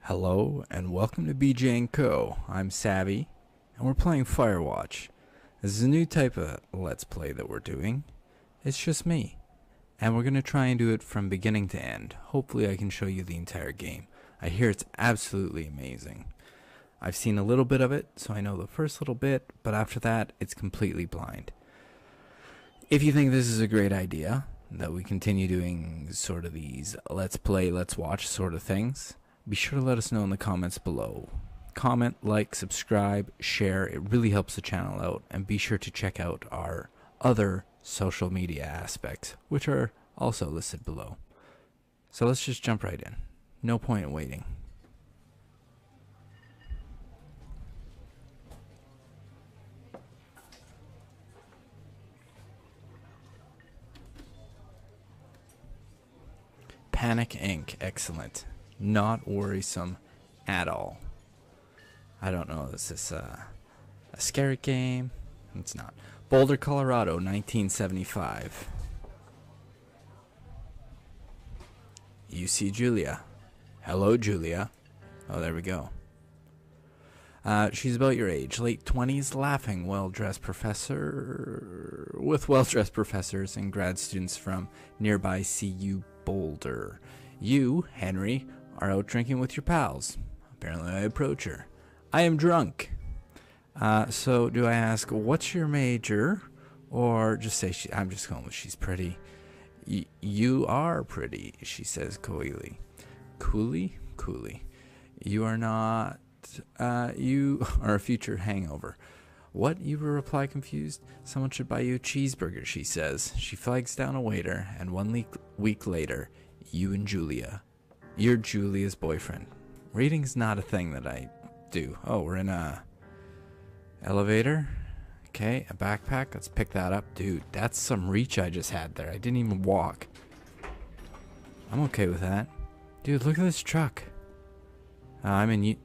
Hello and welcome to BJ & Co. I'm Savi and we're playing Firewatch. This is a new type of Let's Play that we're doing. It's just me. And we're going to try and do it from beginning to end. Hopefully I can show you the entire game. I hear it's absolutely amazing. I've seen a little bit of it, so I know the first little bit, but after that it's completely blind. If you think this is a great idea, that we continue doing sort of these Let's Play, Let's Watch sort of things, be sure to let us know in the comments below. Comment, like, subscribe, share. It really helps the channel out. And be sure to check out our other social media aspects, which are also listed below. So let's just jump right in. No point in waiting. Panic Inc. Excellent. Not worrisome at all. I don't know, is this a scary game? It's not. Boulder, Colorado, 1975. You see Julia. Hello, Julia. Oh, there we go. She's about your age, late 20s, laughing, well-dressed professor with well-dressed professors and grad students from nearby CU Boulder. You, Henry, are out drinking with your pals. Apparently I approach her. I am drunk. So do I ask, what's your major? Or just say, I'm just going with she's pretty. You are pretty, she says coyly. Coolly? You are not, you are a future hangover. What? You will reply confused. Someone should buy you a cheeseburger, she says. She flags down a waiter, and 1 week later, you and Julia. You're Julia's boyfriend. Reading's not a thing that I do. Oh, we're in a elevator. Okay, a backpack. Let's pick that up. Dude, that's some reach I just had there. I didn't even walk. I'm okay with that. Dude, look at this truck. I'm in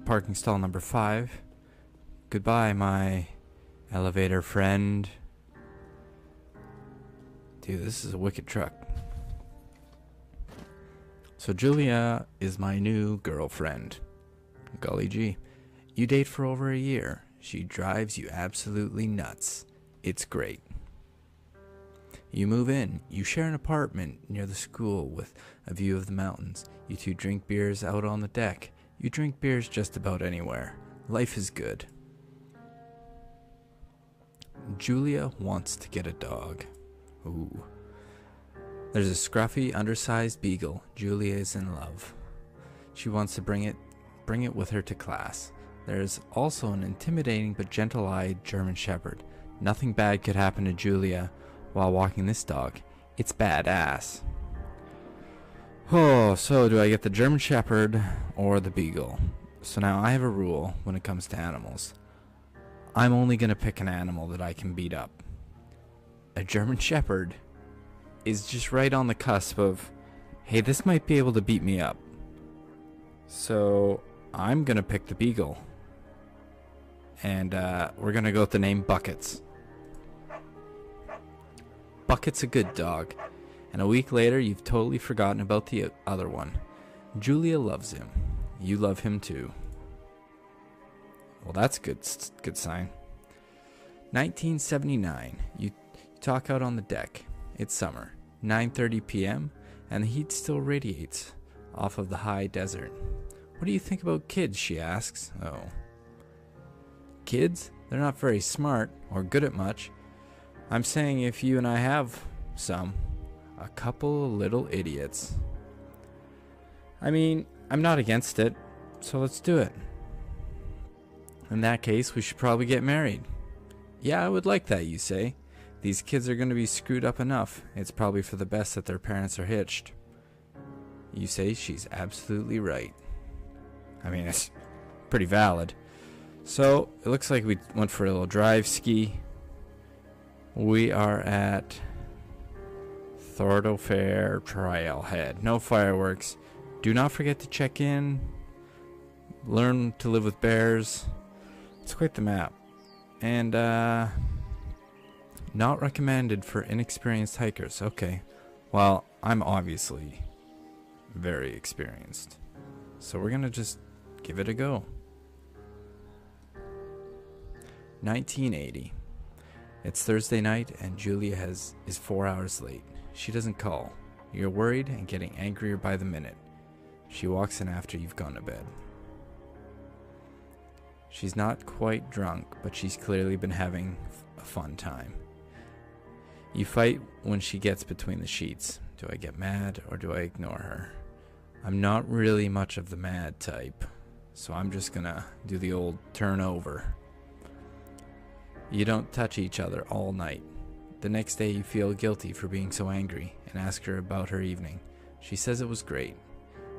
parking stall number 5. Goodbye, my elevator friend. Dude, this is a wicked truck. So Julia is my new girlfriend. Golly gee. You date for over a year. She drives you absolutely nuts. It's great. You move in. You share an apartment near the school with a view of the mountains. You two drink beers out on the deck. You drink beers just about anywhere. Life is good. Julia wants to get a dog. Ooh. There's a scruffy, undersized beagle. Julia is in love. She wants to bring it with her to class. There's also an intimidating but gentle-eyed German Shepherd. Nothing bad could happen to Julia while walking this dog. It's badass. Oh, so do I get the German Shepherd or the beagle? So now I have a rule when it comes to animals. I'm only going to pick an animal that I can beat up. A German Shepherd is just right on the cusp of, hey, this might be able to beat me up. So I'm going to pick the beagle. And we're going to go with the name Buckets. Bucket's a good dog. And a week later, you've totally forgotten about the other one. Julia loves him. You love him too. Well, that's a good sign. 1979. You talk out on the deck. It's summer. 9:30 p.m. and the heat still radiates off of the high desert. What do you think about kids? She asks. Oh. Kids? They're not very smart or good at much. I'm saying if you and I have some. A couple of little idiots. I mean, I'm not against it, so let's do it. In that case, we should probably get married. Yeah, I would like that, you say. These kids are going to be screwed up enough. It's probably for the best that their parents are hitched. You say she's absolutely right. I mean, it's pretty valid. So, it looks like we went for a little drive ski. We are at Thoroughfare Trailhead. No fireworks. Do not forget to check in. Learn to live with bears. It's quite the map. And, not recommended for inexperienced hikers. Okay. Well, I'm obviously very experienced. So we're gonna just give it a go. 1980. It's Thursday night and Julia is 4 hours late. She doesn't call. You're worried and getting angrier by the minute. She walks in after you've gone to bed. She's not quite drunk, but she's clearly been having a fun time. You fight when she gets between the sheets. Do I get mad or do I ignore her? I'm not really much of the mad type, so I'm just gonna do the old turn over. You don't touch each other all night. The next day you feel guilty for being so angry and ask her about her evening. She says it was great.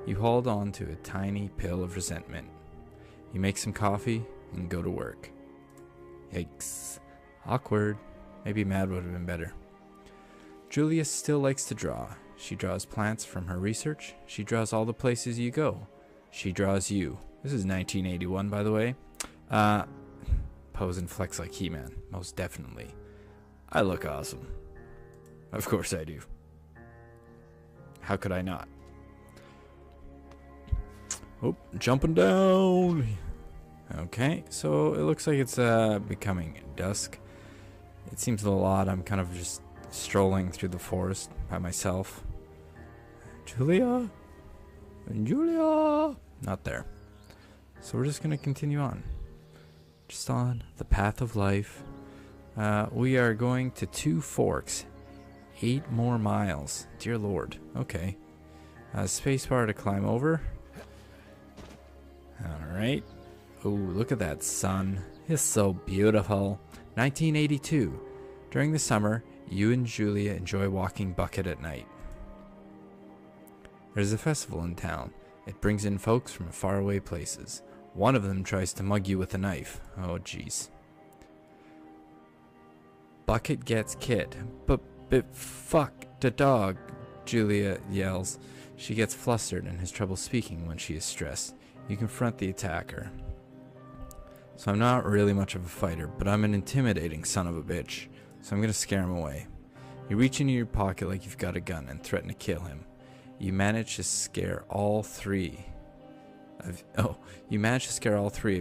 You hold on to a tiny pill of resentment. You make some coffee and go to work. Yikes. Awkward. Maybe mad would have been better. Julia still likes to draw. She draws plants from her research. She draws all the places you go. She draws you. This is 1981, by the way. Pose and flex like He-Man. Most definitely. I look awesome. Of course I do. How could I not? Oh, jumping down. Okay, so it looks like it's becoming dusk. It seems a lot. I'm kind of just strolling through the forest by myself. Julia? Julia? Not there. So we're just going to continue on. Just on the path of life. We are going to 2 forks. 8 more miles. Dear Lord. Okay. Spacebar to climb over. Alright. Oh, look at that sun. It's so beautiful. 1982. During the summer, you and Julia enjoy walking Bucket at night. There's a festival in town. It brings in folks from faraway places. One of them tries to mug you with a knife. Oh, jeez. Bucket gets Kit. But fuck the dog, Julia yells. She gets flustered and has trouble speaking when she is stressed. You confront the attacker. So I'm not really much of a fighter, but I'm an intimidating son of a bitch. So I'm gonna scare him away. You reach into your pocket like you've got a gun and threaten to kill him. You manage to scare all three of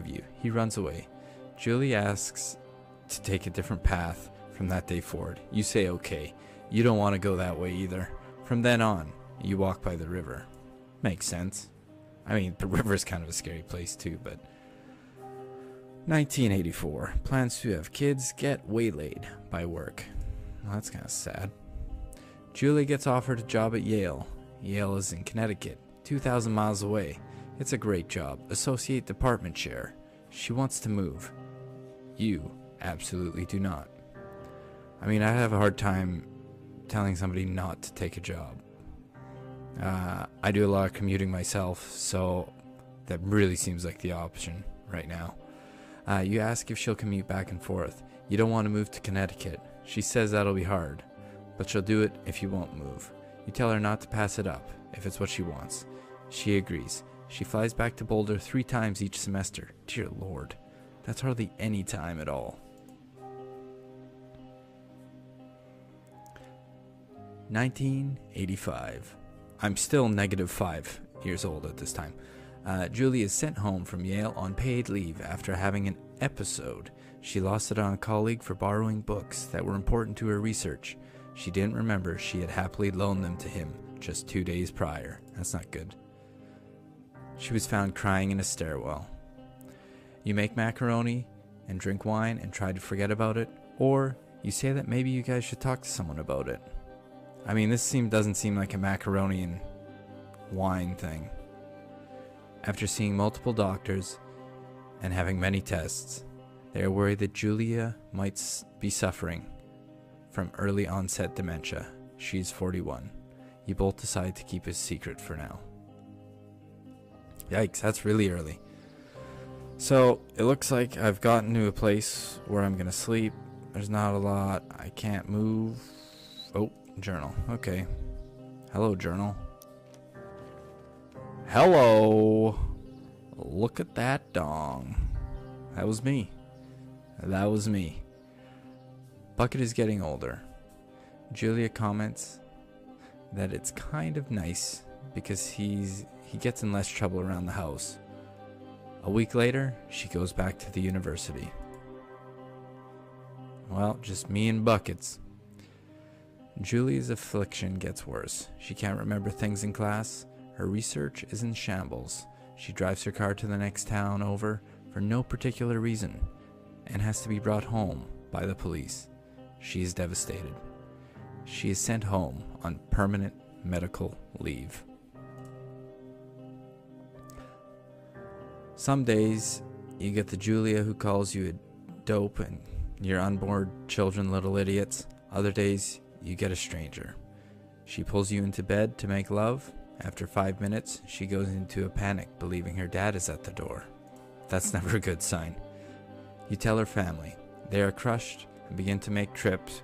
you. He runs away. Julie asks to take a different path from that day forward. You say okay. You don't want to go that way either. From then on, you walk by the river. Makes sense. I mean, the river's kind of a scary place too, but... 1984. Plans to have kids get waylaid by work. Well, that's kind of sad. Julie gets offered a job at Yale. Yale is in Connecticut, 2,000 miles away. It's a great job. Associate department chair. She wants to move. You absolutely do not. I mean, I have a hard time telling somebody not to take a job. I do a lot of commuting myself, so that really seems like the option right now. You ask if she'll commute back and forth. You don't want to move to Connecticut. She says that'll be hard, but she'll do it if you won't move. You tell her not to pass it up, if it's what she wants. She agrees. She flies back to Boulder 3 times each semester. Dear Lord, that's hardly any time at all. 1985. I'm still -5 years old at this time. Julie is sent home from Yale on paid leave after having an episode. She lost it on a colleague for borrowing books that were important to her research. She didn't remember she had happily loaned them to him just 2 days prior. That's not good. She was found crying in a stairwell. You make macaroni and drink wine and try to forget about it, or you say that maybe you guys should talk to someone about it. I mean, this doesn't seem like a macaroni and wine thing. After seeing multiple doctors and having many tests, they are worried that Julia might be suffering from early onset dementia. She's 41. You both decide to keep it secret for now. Yikes, that's really early. So, it looks like I've gotten to a place where I'm gonna sleep. There's not a lot. I can't move. Oh, journal. Okay. Hello, journal. Hello. Look at that dong. That was me. That was me. Bucket is getting older. Julia comments that it's kind of nice because he he gets in less trouble around the house. A week later, she goes back to the university. Well, just me and buckets. Julie's affliction gets worse. She can't remember things in class. Her research is in shambles. She drives her car to the next town over for no particular reason and has to be brought home by the police. She is devastated. She is sent home on permanent medical leave. Some days you get the Julia who calls you a dope and your unborn children little idiots. Other days you get a stranger. She pulls you into bed to make love. After 5 minutes, she goes into a panic, believing her dad is at the door. That's never a good sign. You tell her family. They are crushed and begin to make trips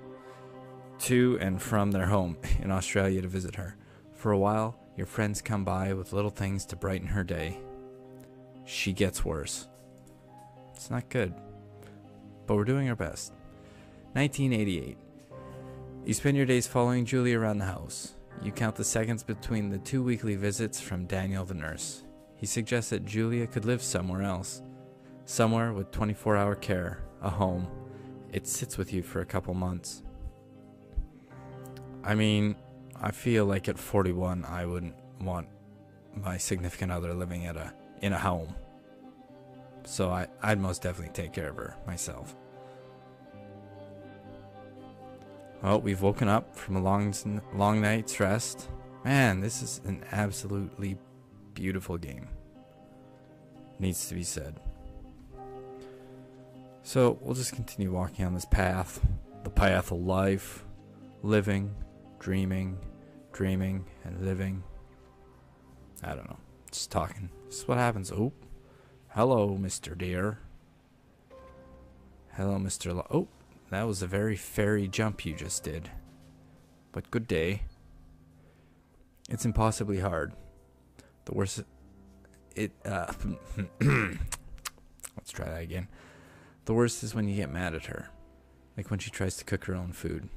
to and from their home in Australia to visit her. For a while, your friends come by with little things to brighten her day. She gets worse. It's not good, but we're doing our best. 1988. You spend your days following Julie around the house. You count the seconds between the 2 weekly visits from Daniel the nurse. He suggests that Julia could live somewhere else. Somewhere with 24-hour care, a home. It sits with you for a couple months. I mean, I feel like at 41 I wouldn't want my significant other living in a home. So I'd most definitely take care of her myself. Well, we've woken up from a long night's rest. Man, this is an absolutely beautiful game. Needs to be said. So we'll just continue walking on this path. The path of life. Living, dreaming, and living. I don't know. Just talking. This is what happens. Oh. Hello, Mr. Deer. Hello, Mr. Oh. That was a very fairy jump you just did. But good day. It's impossibly hard. The worst... Let's try that again. The worst is when you get mad at her. Like when she tries to cook her own food.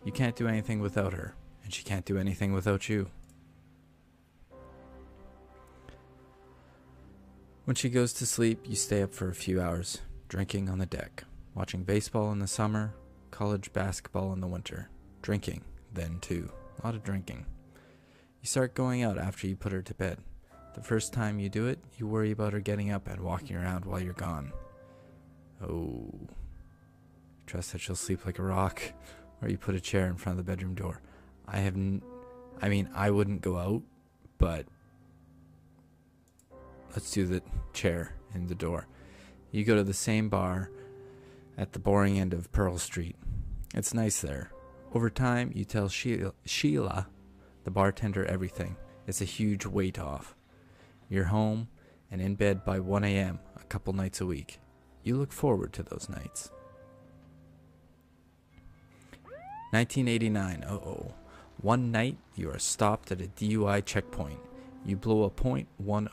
You can't do anything without her. And she can't do anything without you. When she goes to sleep, you stay up for a few hours, drinking on the deck. Watching baseball in the summer, college basketball in the winter. Drinking, then too. A lot of drinking. You start going out after you put her to bed. The first time you do it, you worry about her getting up and walking around while you're gone. Oh. Trust that she'll sleep like a rock. Or you put a chair in front of the bedroom door. I wouldn't go out, but let's do the chair in the door. You go to the same bar at the boring end of Pearl Street. It's nice there. Over time, you tell Sheila, the bartender, everything. It's a huge weight off. You're home and in bed by 1 a.m. a couple nights a week. You look forward to those nights. 1989. Uh-oh. One night, you are stopped at a DUI checkpoint. You blow a .10 and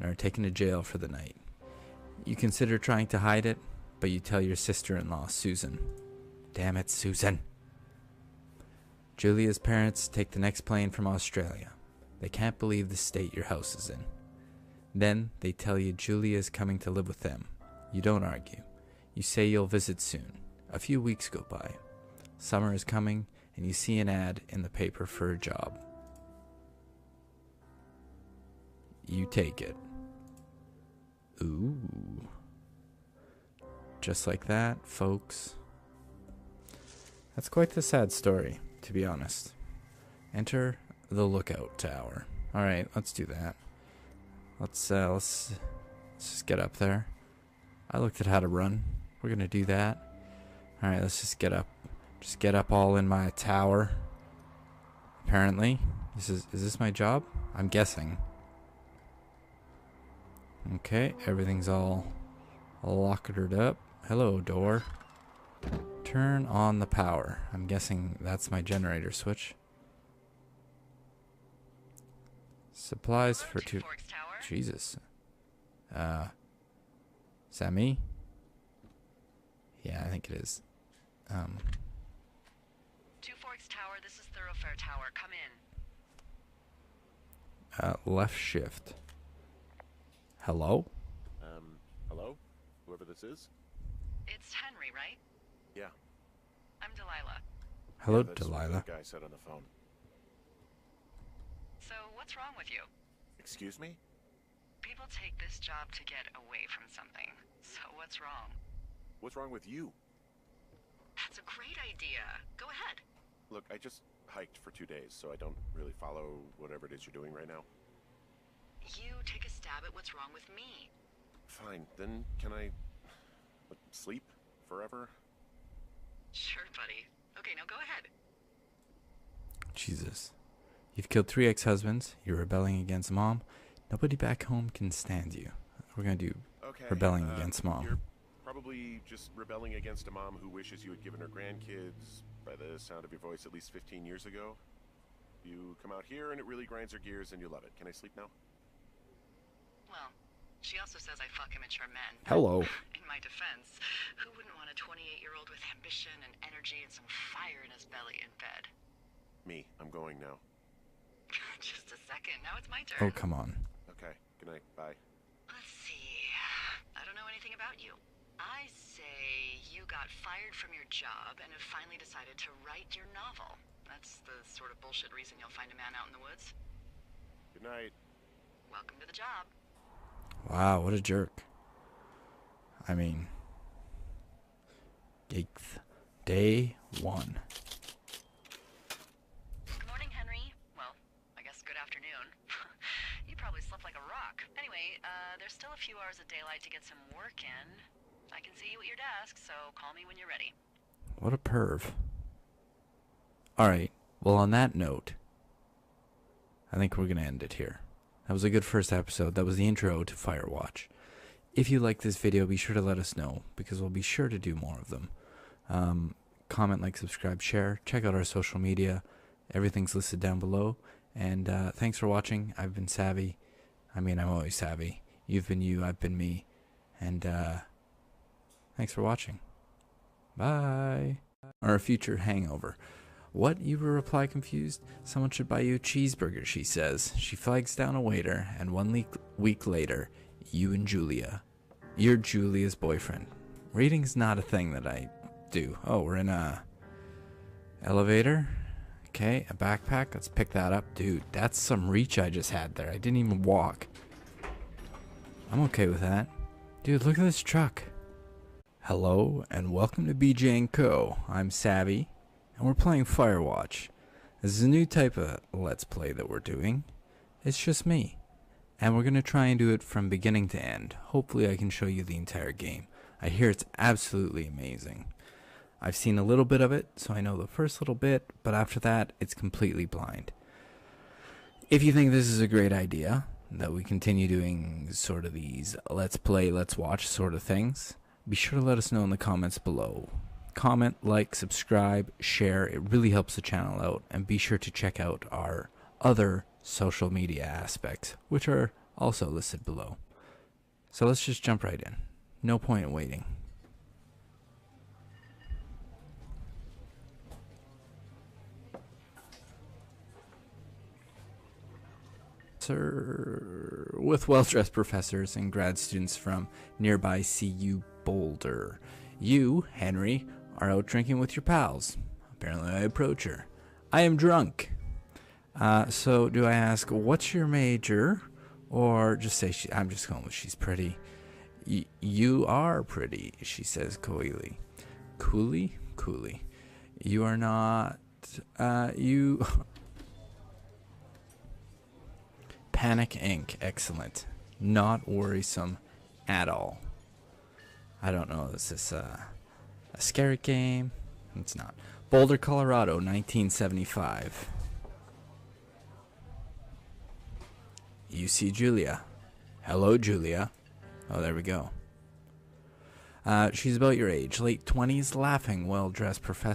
are taken to jail for the night. You consider trying to hide it, but you tell your sister-in-law, Susan. Damn it, Susan. Julia's parents take the next plane from Australia. They can't believe the state your house is in. Then they tell you Julia's coming to live with them. You don't argue. You say you'll visit soon. A few weeks go by. Summer is coming, and you see an ad in the paper for a job. You take it. Ooh. Just like that, folks. That's quite the sad story, to be honest. Enter the lookout tower. Alright, let's do that. Let's just get up there. I looked at how to run. We're gonna do that. Alright, let's just get up. Just get up all in my tower. Apparently. Is this my job? I'm guessing. Okay, everything's all lockered up. Hello, door. Turn on the power. I'm guessing that's my generator switch. Supplies for two... Jesus. Is that me? Yeah, I think it is. Two Forks Tower, this is Thoroughfare Tower. Come Left shift. Hello? Hello? Whoever this is? It's Henry, right? Yeah. I'm Delilah. Hello, That's what Delilah. the guy said on the phone. So, what's wrong with you? Excuse me? People take this job to get away from something. So, what's wrong? What's wrong with you? That's a great idea. Go ahead. Look, I just hiked for 2 days, so I don't really follow whatever it is you're doing right now. You take a stab at what's wrong with me. Fine, then can I sleep forever? Sure, buddy. Okay, now go ahead. Jesus. You've killed 3 ex-husbands. You're rebelling against mom. Nobody back home can stand you. We're going to do rebelling against mom. You're probably just rebelling against a mom who wishes you had given her grandkids, by the sound of your voice, at least 15 years ago. You come out here and it really grinds her gears and you love it. Can I sleep now? Well, she also says I fuck immature men. Hello. In my defense, who wouldn't want a 28-year-old with ambition and energy and some fire in his belly in bed? Me. I'm going now. Just a second. Now it's my turn. Oh, come on. Okay. Good night. Bye. Let's see. I don't know anything about you. I say you got fired from your job and have finally decided to write your novel. That's the sort of bullshit reason you'll find a man out in the woods. Good night. Welcome to the job. Wow, what a jerk. I mean, yikes. Day 1. Good morning, Henry. Well, I guess good afternoon. You probably slept like a rock. Anyway, there's still a few hours of daylight to get some work in. I can see you at your desk, so call me when you're ready. What a perv. Alright, well, on that note, I think we're going to end it here. That was a good first episode. That was the intro to Firewatch. If you like this video, be sure to let us know, because we'll be sure to do more of them. Comment, like, subscribe, share. Check out our social media. Everything's listed down below. And thanks for watching. I've been Savi. I mean, I'm always Savi. You've been you, I've been me. And thanks for watching. Bye. Or a future hangover. What? You will reply confused? Someone should buy you a cheeseburger, she says. She flags down a waiter, and 1 week later, you and Julia. You're Julia's boyfriend. Reading's not a thing that I do. Oh, we're in a elevator. Okay, a backpack. Let's pick that up. Dude, that's some reach I just had there. I didn't even walk. I'm okay with that. Dude, look at this truck. Hello, and welcome to BJ & Co. I'm Savi, and we're playing Firewatch. This is a new type of Let's Play that we're doing. It's just me. And we're going to try and do it from beginning to end. Hopefully I can show you the entire game. I hear it's absolutely amazing. I've seen a little bit of it, so I know the first little bit, but after that, it's completely blind. If you think this is a great idea, that we continue doing sort of these Let's Play, Let's Watch sort of things, be sure to let us know in the comments below. Comment, like, subscribe, share. It really helps the channel out. And be sure to check out our other social media aspects, which are also listed below. So let's just jump right in. No point in waiting. With well-dressed professors and grad students from nearby CU Boulder. You, Henry, are out drinking with your pals. Apparently I approach her. I am drunk. So do I ask, what's your major? Or just say, I'm just going with she's pretty. You are pretty, she says coyly. Coolly? Coolly. You are not, you... Panic Inc. Excellent. Not worrisome at all. I don't know. Is this a scary game? It's not. Boulder, Colorado, 1975. You see Julia. Hello, Julia. Oh, there we go. She's about your age. Late 20s, laughing, well-dressed professor.